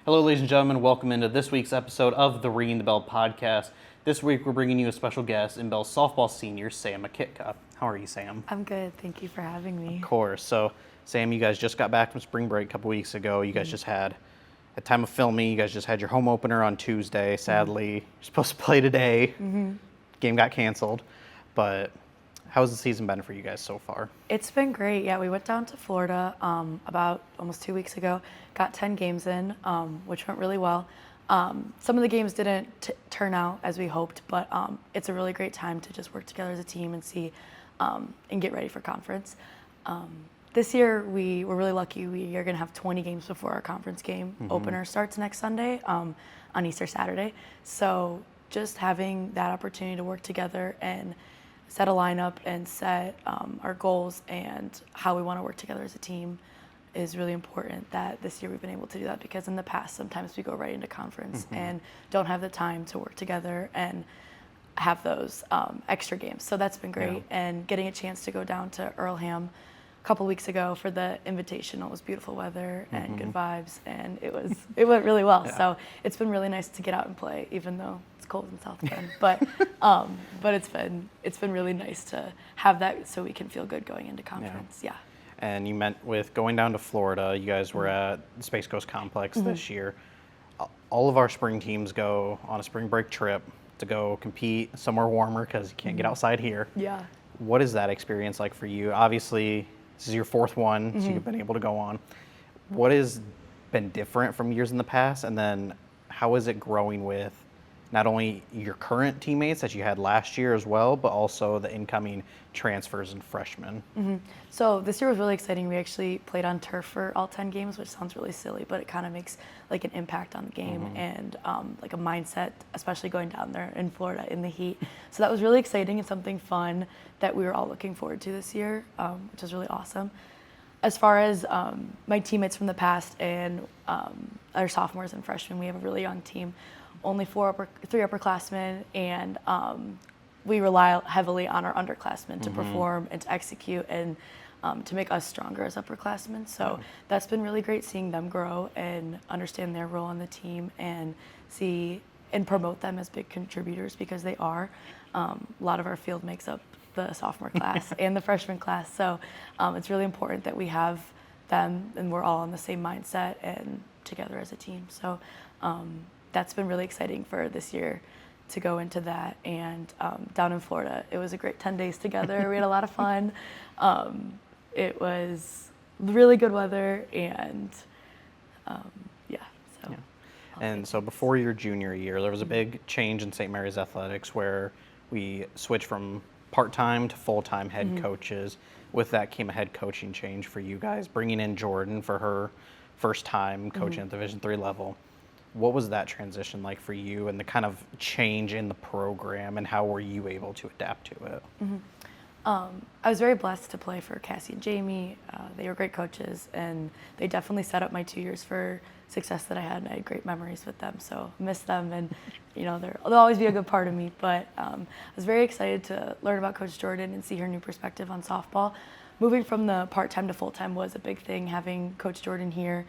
Hello, ladies and gentlemen. Welcome into this week's episode of the Ringing the Bell podcast. This week, we're bringing you a special guest in Belle's softball senior, Sam Mikitka. How are you, Sam? I'm good. Thank you for having me. Of course. So, Sam, you guys just got back from spring break a couple weeks ago. You guys just had, at time of filming, you guys just had your home opener on Tuesday. Sadly, you're supposed to play today. Game got canceled. But how's the season been for you guys so far? It's been great. Yeah, we went down to Florida about almost 2 weeks ago. Got 10 games in, which went really well. Some of the games didn't turn out as we hoped, but it's a really great time to just work together as a team and see and get ready for conference. This year, we were really lucky. We are going to have 20 games before our conference game opener starts next Sunday on Easter Saturday. So just having that opportunity to work together and set a lineup and set our goals and how we want to work together as a team is really important. That this year we've been able to do that, because in the past sometimes we go right into conference and don't have the time to work together and have those extra games. So that's been great. And getting a chance to go down to Earlham a couple weeks ago for the Invitational. It was beautiful weather and good vibes, and it went really well. So it's been really nice to get out and play, even though it's cold in South Bend. But it's been really nice to have that, so we can feel good going into conference. Yeah. And you meant with going down to Florida, you guys were at the Space Coast Complex this year. All of our spring teams go on a spring break trip to go compete somewhere warmer because you can't get outside here. Yeah. What is that experience like for you? Obviously, this is your fourth one, so you've been able to go on. What has been different from years in the past? And then how is it growing with not only your current teammates that you had last year as well, but also the incoming transfers and freshmen? So this year was really exciting. We actually played on turf for all 10 games, which sounds really silly, but it kind of makes like an impact on the game and like a mindset, especially going down there in Florida in the heat. So that was really exciting and something fun that we were all looking forward to this year, which was really awesome. As far as my teammates from the past and our sophomores and freshmen, we have a really young team. Only three upperclassmen, and we rely heavily on our underclassmen to perform and to execute and to make us stronger as upperclassmen. So that's been really great, seeing them grow and understand their role on the team and see and promote them as big contributors, because they are. A lot of our field makes up the sophomore class and the freshman class. So it's really important that we have them and we're all on the same mindset and together as a team. So that's been really exciting for this year to go into that. And down in Florida, it was a great 10 days together. We had a lot of fun. It was really good weather, and And so before your junior year, there was a big change in St. Mary's athletics where we switched from part-time to full-time head coaches. With that came a head coaching change for you guys, bringing in Jordan for her first time coaching at the Division III level. What was that transition like for you, and the kind of change in the program, and how were you able to adapt to it? I was very blessed to play for Cassie and Jamie. They were great coaches, and they definitely set up my 2 years for success that I had, and I had great memories with them. So I miss them, and they'll always be a good part of me. But I was very excited to learn about Coach Jordan and see her new perspective on softball. Moving from the part-time to full-time was a big thing, having Coach Jordan here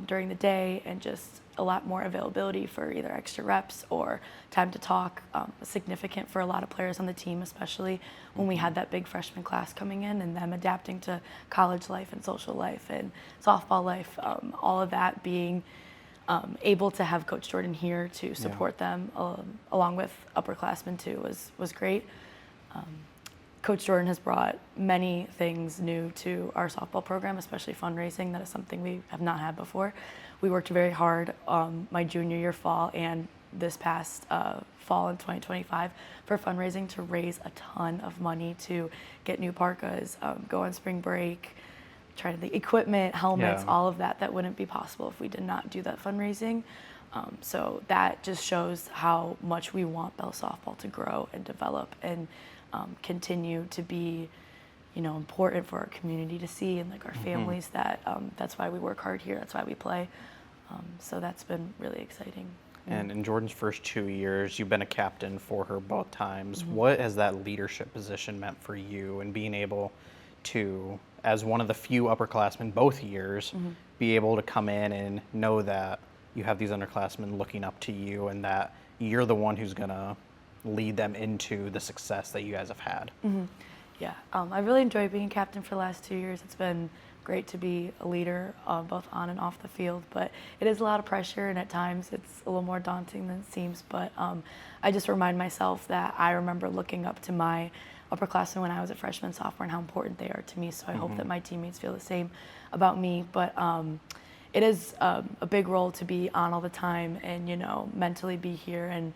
during the day, and just a lot more availability for either extra reps or time to talk. Significant for a lot of players on the team, especially when we had that big freshman class coming in and them adapting to college life and social life and softball life. All of that, being able to have Coach Jordan here to support them along with upperclassmen too was great. Coach Jordan has brought many things new to our softball program, especially fundraising. That is something we have not had before. We worked very hard my junior year fall and this past fall in 2025 for fundraising to raise a ton of money to get new parkas, go on spring break, try to think equipment, helmets, all of that wouldn't be possible if we did not do that fundraising. So that just shows how much we want Belle softball to grow and develop and continue to be, important for our community to see, and like our families. That's why we work hard here. That's why we play. So that's been really exciting. And in Jordan's first 2 years, you've been a captain for her both times. What has that leadership position meant for you, and being able to, as one of the few upperclassmen both years, be able to come in and know that you have these underclassmen looking up to you and that you're the one who's going to lead them into the success that you guys have had? Yeah, I really enjoyed being captain for the last 2 years. It's been great to be a leader, both on and off the field, but it is a lot of pressure, and at times it's a little more daunting than it seems. But I just remind myself that I remember looking up to my upperclassmen when I was a freshman, sophomore, and how important they are to me. So I hope that my teammates feel the same about me. But it is a big role to be on all the time, and mentally be here and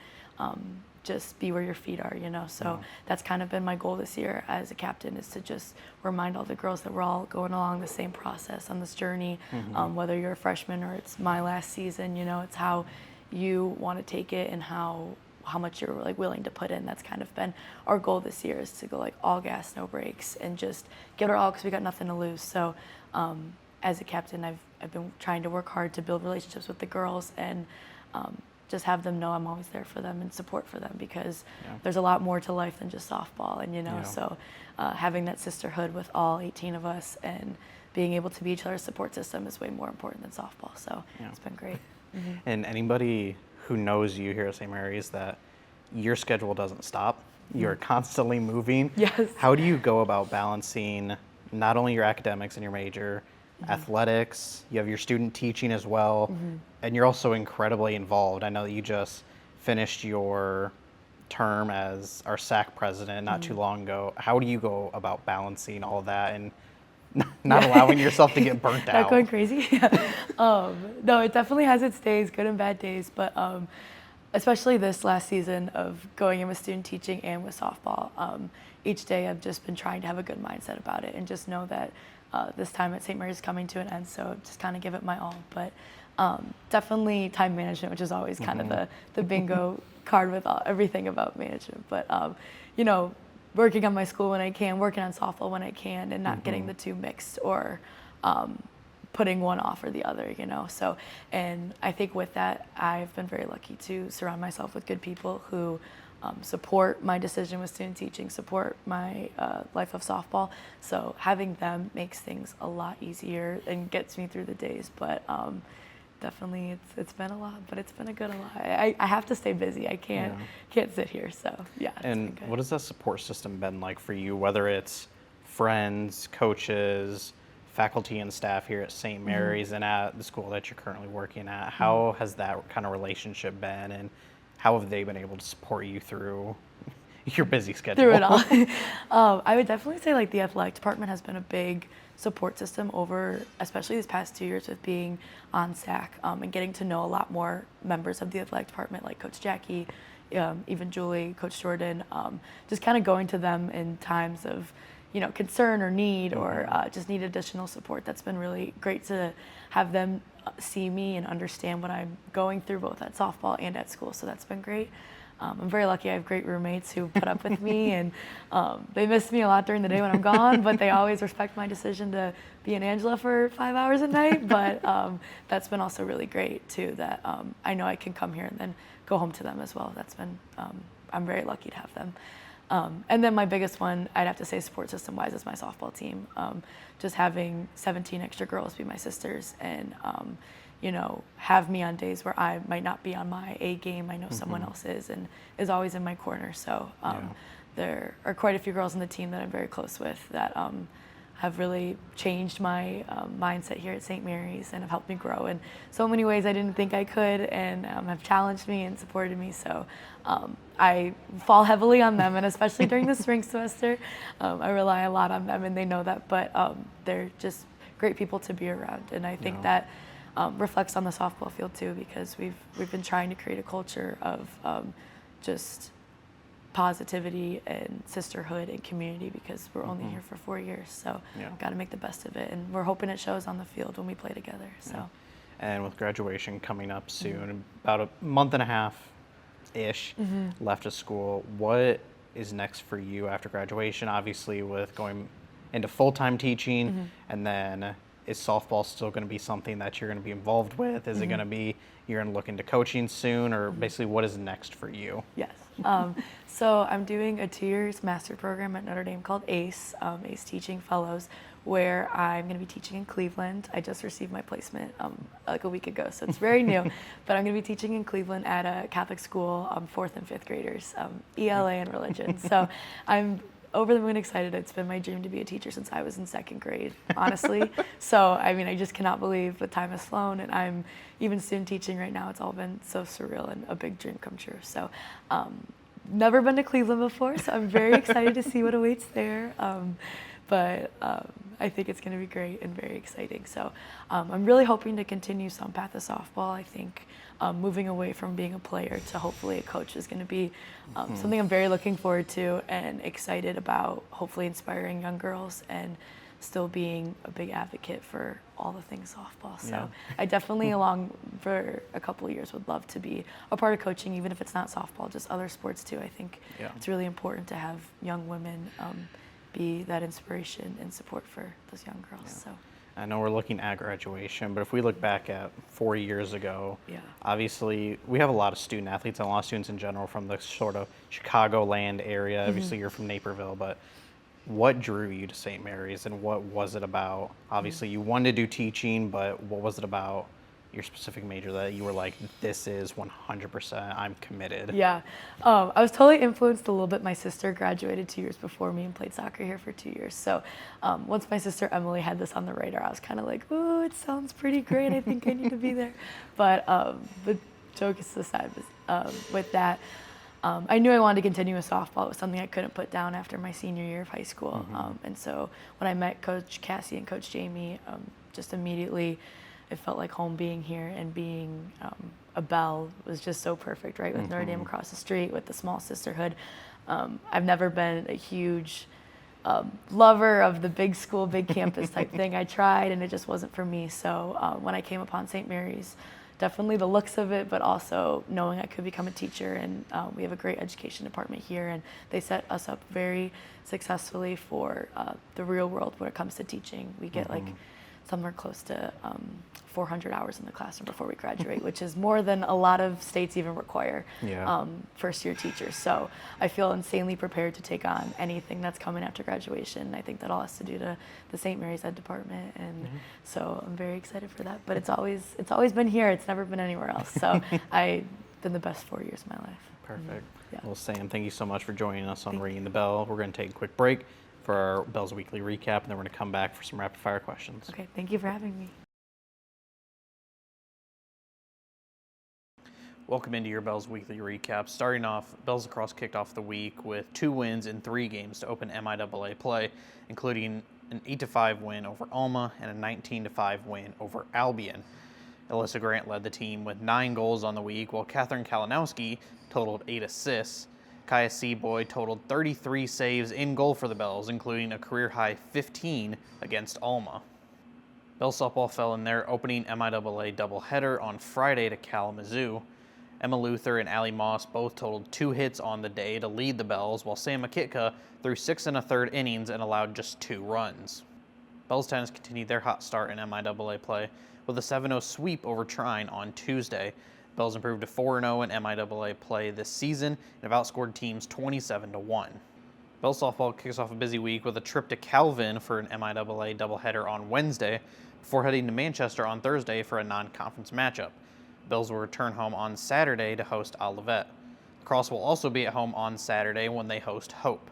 just be where your feet are, So that's kind of been my goal this year as a captain, is to just remind all the girls that we're all going along the same process on this journey, whether you're a freshman or it's my last season, it's how you want to take it and how much you're willing to put in. That's kind of been our goal this year, is to go all gas, no brakes, and just give it our all, because we got nothing to lose. So as a captain, I've been trying to work hard to build relationships with the girls and just have them know I'm always there for them and support for them, because there's a lot more to life than just softball. And, so having that sisterhood with all 18 of us and being able to be each other's support system is way more important than softball. So it's been great. And anybody who knows you here at St. Mary's, that your schedule doesn't stop. You're constantly moving. Yes. How do you go about balancing not only your academics and your major, athletics, you have your student teaching as well, and you're also incredibly involved. I know that you just finished your term as our SAC president not too long ago. How do you go about balancing all of that and not allowing yourself to get burnt out? Not going crazy? No, it definitely has its days, good and bad days, but especially this last season of going in with student teaching and with softball, each day I've just been trying to have a good mindset about it and just know that this time at St. Mary's is coming to an end, so just kind of give it my all. But definitely time management, which is always kind of the bingo card with everything about management. But working on my school when I can, working on softball when I can, and not getting the two mixed or putting one off or the other, So, and I think with that, I've been very lucky to surround myself with good people who support my decision with student teaching, support my life of softball. So having them makes things a lot easier and gets me through the days. But definitely it's been a lot, but it's been a good lot. I have to stay busy. I can't sit here. So yeah. And what has that support system been like for you, whether it's friends, coaches, faculty and staff here at St. Mary's and at the school that you're currently working at? How has that kind of relationship been, and how have they been able to support you through your busy schedule? Through it all. I would definitely say the athletic department has been a big support system over, especially these past 2 years with being on SAC and getting to know a lot more members of the athletic department, like Coach Jackie, even Julie, Coach Jordan, just kind of going to them in times of concern or need or just need additional support. That's been really great to have them see me and understand what I'm going through, both at softball and at school. So that's been great. I'm very lucky I have great roommates who put up with me, and they miss me a lot during the day when I'm gone, but they always respect my decision to be in Angela for 5 hours a night. But that's been also really great too, that I know I can come here and then go home to them as well. That's been, I'm very lucky to have them. And then my biggest one, I'd have to say support system wise, is my softball team. Just having 17 extra girls be my sisters and, have me on days where I might not be on my A game. I know someone else is and is always in my corner. So there are quite a few girls on the team that I'm very close with that have really changed my mindset here at St. Mary's and have helped me grow in so many ways I didn't think I could, and have challenged me and supported me. So I fall heavily on them, and especially during the spring semester, I rely a lot on them, and they know that. But they're just great people to be around, and I think that reflects on the softball field too, because we've been trying to create a culture of just positivity and sisterhood and community, because we're only here for 4 years, so got to make the best of it, and we're hoping it shows on the field when we play together. So, and with graduation coming up soon, about a month and a half ish left of school, what is next for you after graduation? Obviously, with going into full-time teaching, and then is softball still going to be something that you're going to be involved with? Is it going to be you're going to look into coaching soon, or basically what is next for you? Yes. So I'm doing a 2 years master program at Notre Dame called ACE, ACE Teaching Fellows, where I'm going to be teaching in Cleveland. I just received my placement like a week ago, so it's very new. But I'm going to be teaching in Cleveland at a Catholic school, 4th and 5th graders, ELA and religion. So I'm over the moon excited. It's been my dream to be a teacher since I was in 2nd grade, honestly. So, I mean, I just cannot believe the time has flown, and I'm even student teaching right now. It's all been so surreal and a big dream come true. So, never been to Cleveland before, so I'm very excited to see what awaits there. But I think it's going to be great and very exciting. So I'm really hoping to continue some path of softball. I think moving away from being a player to hopefully a coach is going to be something I'm very looking forward to and excited about, hopefully inspiring young girls and still being a big advocate for all the things softball. So I definitely, along for a couple of years, would love to be a part of coaching, even if it's not softball, just other sports too. I think it's really important to have young women be that inspiration and support for those young girls. So I know we're looking at graduation, but if we look back at 4 years ago, obviously we have a lot of student athletes and a lot of students in general from the sort of Chicagoland area. Obviously you're from Naperville, but what drew you to St. Mary's and what was it about? Obviously you wanted to do teaching, but what was it about your specific major that you were like, this is 100%, I'm committed? Yeah, I was totally influenced a little bit. My sister graduated 2 years before me and played soccer here for 2 years. So once my sister Emily had this on the radar, I was kind of like, ooh, it sounds pretty great. I think I need to be there. But jokes aside, with that, I knew I wanted to continue with softball. It was something I couldn't put down after my senior year of high school. And so when I met Coach Cassie and Coach Jamie, just immediately it felt like home being here, and being a Belle was just so perfect, right? With Notre Dame across the street, with the small sisterhood. I've never been a huge lover of the big school, big campus type thing. I tried and it just wasn't for me. So when I came upon St. Mary's, definitely the looks of it, but also knowing I could become a teacher. And we have a great education department here, and they set us up very successfully for the real world when it comes to teaching. We get like somewhere close to 400 hours in the classroom before we graduate, which is more than a lot of states even require first-year teachers. So I feel insanely prepared to take on anything that's coming after graduation. I think that all has to do to the St. Mary's Ed department, and so I'm very excited for that. But it's always been here. It's never been anywhere else. So I've been the best 4 years of my life. Perfect. Well, Sam, thank you so much for joining us on Ringing the Bell. We're going to take a quick break for our Bell's Weekly Recap, and then we're going to come back for some rapid-fire questions. Okay, thank you for having me. Welcome into your Bell's Weekly Recap. Starting off, Bell's Lacrosse kicked off the week with 2 wins in 3 games to open MIAA play, including an 8-5 win over Alma and a 19-5 win over Albion. Alyssa Grant led the team with 9 goals on the week, while Catherine Kalinowski totaled 8 assists. Kaya Seaboy totaled 33 saves in goal for the Bells, including a career-high 15 against Alma. Bell softball fell in their opening MIAA doubleheader on Friday to Kalamazoo. Emma Luther and Allie Moss both totaled 2 hits on the day to lead the Bells, while Sam Mikitka threw 6 1/3 innings and allowed just 2 runs. Bells tennis continued their hot start in MIAA play with a 7-0 sweep over Trine on Tuesday. Bells improved to 4-0 in MIAA play this season and have outscored teams 27-1. Bells softball kicks off a busy week with a trip to Calvin for an MIAA doubleheader on Wednesday, before heading to Manchester on Thursday for a non-conference matchup. Bells will return home on Saturday to host Olivet. Lacrosse will also be at home on Saturday when they host Hope.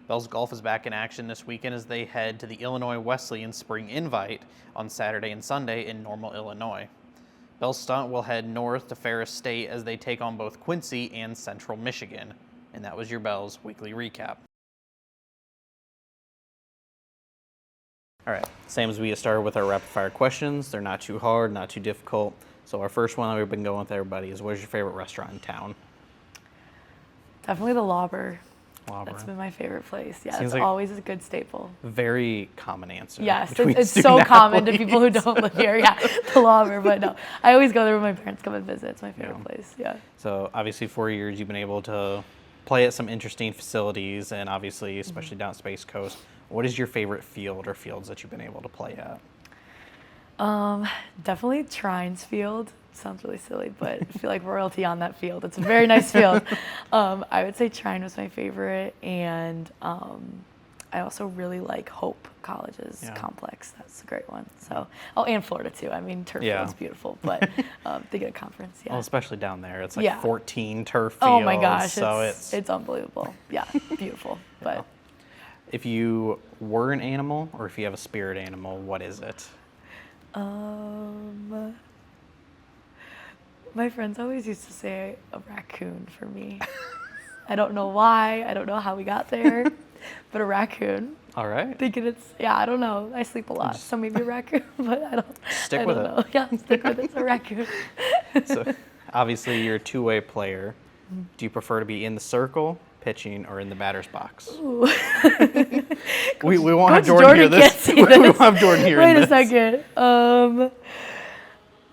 Bells golf is back in action this weekend as they head to the Illinois Wesleyan Spring Invite on Saturday and Sunday in Normal, Illinois. Bells stunt will head north to Ferris State as they take on both Quincy and Central Michigan. And that was your Bells Weekly Recap. All right, Sam, as we get started with our rapid fire questions, they're not too hard, not too difficult. So our first one that we've been going with everybody is, what is your favorite restaurant in town? Definitely the Lauber. Lauber. That's been my favorite place. Yeah, Seems it's like always a good staple. Very common answer. Yes, it's so common to people who don't live here. Yeah, the Lauber. But no, I always go there when my parents come and visit. It's my favorite place. Yeah. So obviously 4 years you've been able to play at some interesting facilities, and obviously especially down at Space Coast. What is your favorite field or fields that you've been able to play at? Definitely Trine's field. Sounds really silly, but I feel like royalty on that field. It's a very nice field. I would say Trine was my favorite, and I also really like Hope College's Yeah. complex. That's a great one. So, and Florida too. I mean, turf Yeah. field's beautiful, but they get a conference. Yeah. Well, especially down there. It's like Yeah. 14 turf fields. Oh my gosh, So it's unbelievable. Yeah, beautiful. But if you were an animal or if you have a spirit animal, what is it? My friends always used to say a raccoon for me. I don't know why. I don't know how we got there, but a raccoon. All right. Thinking I don't know. I sleep a lot, so maybe a raccoon, but I don't. Stick with it. Know. Yeah, stick with it. It's a raccoon. So obviously you're a two-way player. Do you prefer to be in the circle, pitching, or in the batter's box? Ooh. We won't have Coach Jordan hear Jordan this. can't see We won't this. have Jordan hear Wait this. a second.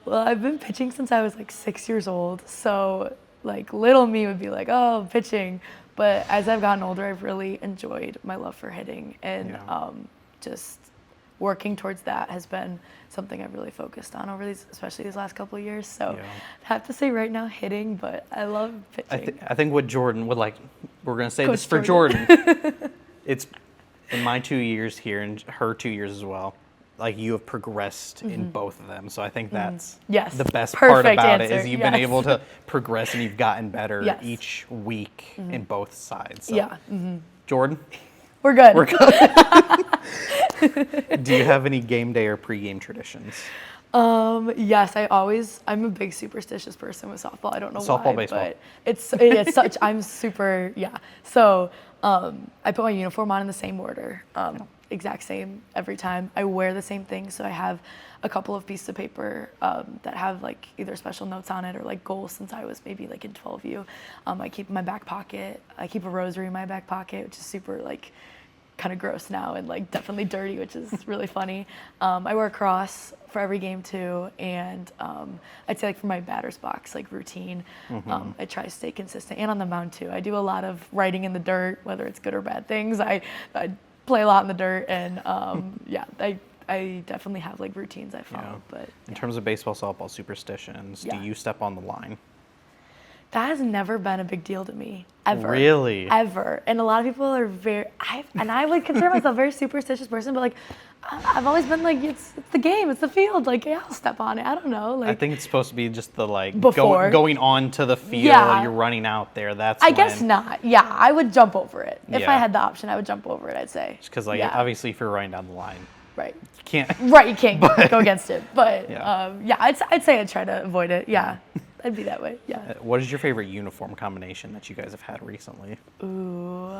Well, I've been pitching since I was like 6 years old. So like little me would be like, oh, pitching. But as I've gotten older, I've really enjoyed my love for hitting, and just working towards that has been something I've really focused on over especially these last couple of years. So I have to say right now hitting, but I love pitching. I think what Jordan would like, we're going to say Coach this for Jordan. It's in my 2 years here and her 2 years as well. Like you have progressed in both of them. So I think that's the best part Perfect about answer. it is you've been able to progress and you've gotten better each week in both sides. So. Jordan? We're good. We're good. Do you have any game day or pregame traditions? Yes, I'm a big superstitious person with softball. I don't know Softball, why, baseball. but it's such, I'm super, So, I put my uniform on in the same order, exact same every time. I wear the same thing. So I have a couple of pieces of paper, that have like either special notes on it or like goals since I was maybe like in 12U. I keep in my back pocket. I keep a rosary in my back pocket, which is super like kind of gross now and like definitely dirty, which is really funny. I wear a cross for every game too, and I'd say like for my batter's box like routine, I try to stay consistent, and on the mound too. I do a lot of writing in the dirt, whether it's good or bad things. I play a lot in the dirt, and I definitely have like routines I follow. But in terms of baseball, softball superstitions, do you step on the line? That has never been a big deal to me, ever. Really? Ever. And a lot of people are I would consider myself a very superstitious person, but like, I've always been like, it's the game, it's the field, like, yeah, I'll step on it, I don't know. Like, I think it's supposed to be just the like, before. going on to the field, you're running out there, I guess not, I would jump over it. If I Yeah. had the option, I would jump over it, I'd say. Just because like, obviously if you're running down the line, Right. you can't. Right, you can't go against it, but Yeah. I'd say I'd try to avoid it, I'd be that way, What is your favorite uniform combination that you guys have had recently? Ooh,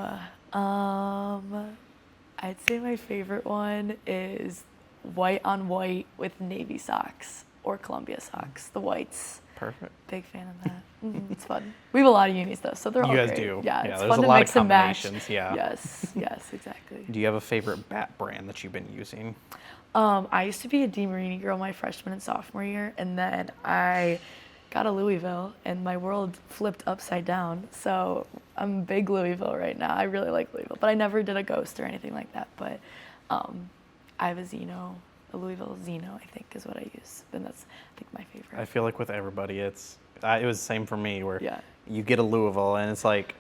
I'd say my favorite one is white on white with navy socks or Columbia socks. The whites. Perfect. Big fan of that. It's fun. We have a lot of unis though, so they're all You guys great. do. Yeah, Yeah, it's there's fun a to lot of mix and match. combinations, yeah. Yes, exactly. Do you have a favorite bat brand that you've been using? I used to be a DeMarini girl my freshman and sophomore year, and then I got a Louisville, and my world flipped upside down. So I'm big Louisville right now. I really like Louisville, but I never did a Ghost or anything like that. But I have a Louisville Zeno, I think is what I use. And that's, I think, my favorite. I feel like with everybody, it was the same for me, where Yeah. you get a Louisville, and it's like,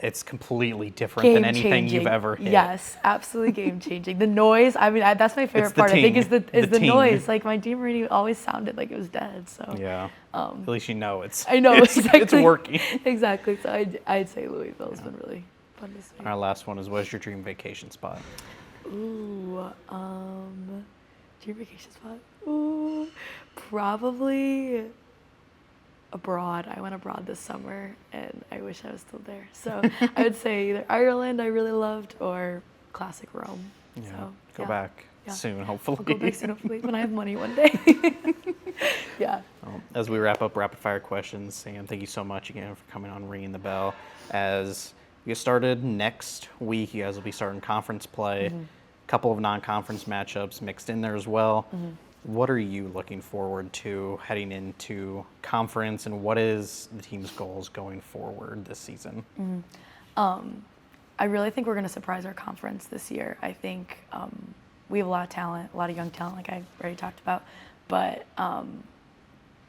it's completely different than anything you've ever hit. Yes, absolutely game changing. The noise, I mean, that's my favorite It's the part. I think ting. is the ting. noise. Like my DeMarini always sounded like it was dead. So Yeah. At least you know it's. I know exactly. It's working. Exactly. So I'd say Louisville's been really fun to see. Our last one is, what is your dream vacation spot? Ooh, dream vacation spot. Ooh, probably abroad. I went abroad this summer, and I wish I was still there. So I would say either Ireland, I really loved, or classic Rome. Yeah. So, Go back soon, hopefully. I'll go back soon, hopefully, when I have money one day. Yeah. As we wrap up rapid fire questions, Sam, thank you so much again for coming on Ringing the Bell. As we get started next week, you guys will be starting conference play. A couple of non-conference matchups mixed in there as well. What are you looking forward to heading into conference, and what is the team's goals going forward this season? I really think we're going to surprise our conference this year. I think we have a lot of talent, a lot of young talent, like I already talked about. But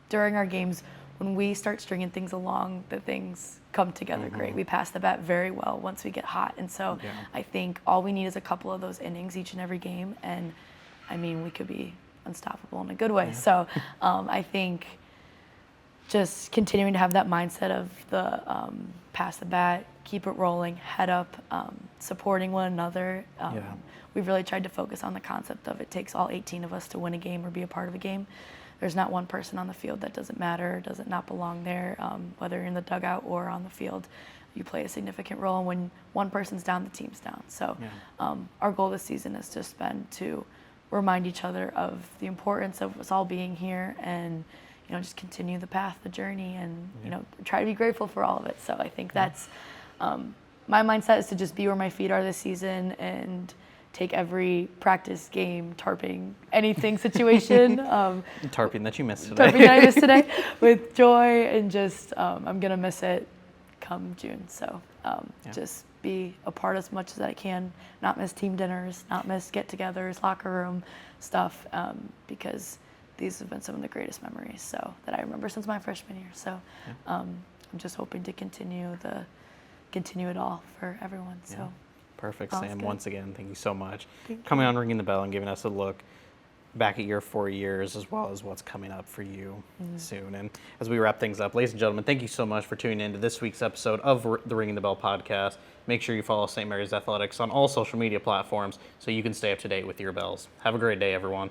during our games, when we start stringing things along, the things come together great. We pass the bat very well once we get hot. And so I think all we need is a couple of those innings each and every game. And I mean, we could be unstoppable in a good way. So I think just continuing to have that mindset of the pass the bat, keep it rolling, head up, supporting one another. We've really tried to focus on the concept of it takes all 18 of us to win a game or be a part of a game. There's not one person on the field that doesn't matter, doesn't not belong there, whether you're in the dugout or on the field. You play a significant role, and when one person's down, the team's down. So our goal this season has just been to remind each other of the importance of us all being here and, you know, just continue the path, the journey, and, you know, try to be grateful for all of it. So I think that's, my mindset is to just be where my feet are this season and take every practice, game, tarping, anything situation. Tarping that you missed today. Tarping that I missed today with joy, and just, I'm going to miss it come June. So just be a part as much as I can, not miss team dinners, not miss get-togethers, locker room stuff, because these have been some of the greatest memories that I remember since my freshman year. So I'm just hoping to continue it all for everyone. So. Perfect, Sounds Sam. good. Once again, thank you so much. Coming on, ringing the bell, and giving us a look back at your 4 years, as well as what's coming up for you soon. And as we wrap things up, ladies and gentlemen, thank you so much for tuning in to this week's episode of the Ringing the Bell podcast. Make sure you follow St. Mary's Athletics on all social media platforms so you can stay up to date with your Bells. Have a great day, everyone.